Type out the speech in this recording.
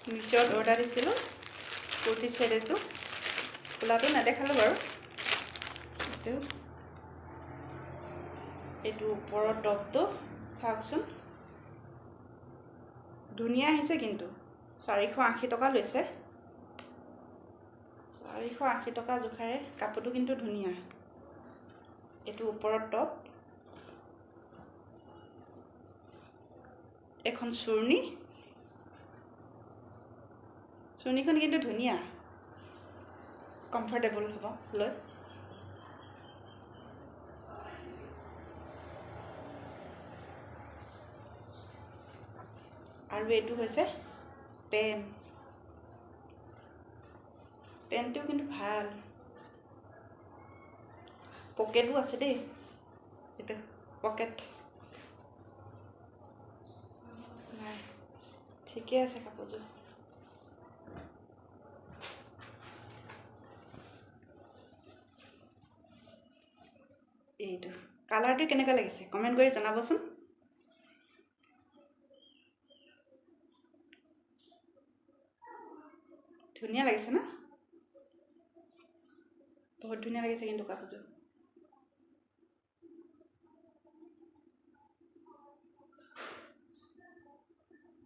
মিছত order দিছিলোঁ kurti set এইটো খোলাটো নেদেখালোঁ বাৰু এইটো ওপৰৰ টপটো চাওকচোন ধুনীয়া আহিছে কিন্তু 480 টকা লৈছে 480 টকা জোখাৰে কাপোৰটো কিন্তু ধুনীয়া এইটো ওপৰৰ টপ এখন চুৰ্ণীখন কিন্তু ধুনীয়া কমফৰ্টেবল হ'ব লৈ আৰু এইটো হৈছে পেনটো কিন্তু ভাল পকেটো আছে দেই এটা পকেট নাই ঠিকে আছে কাপোৰযোৰ এইটো কালাৰটো কেনেকুৱা লাগিছে কমেন্ট কৰি জনাবচোন ধুনীয়া লাগিছে না বহুত ধুনীয়া লাগিছে কিন্তু কাপোৰযোৰ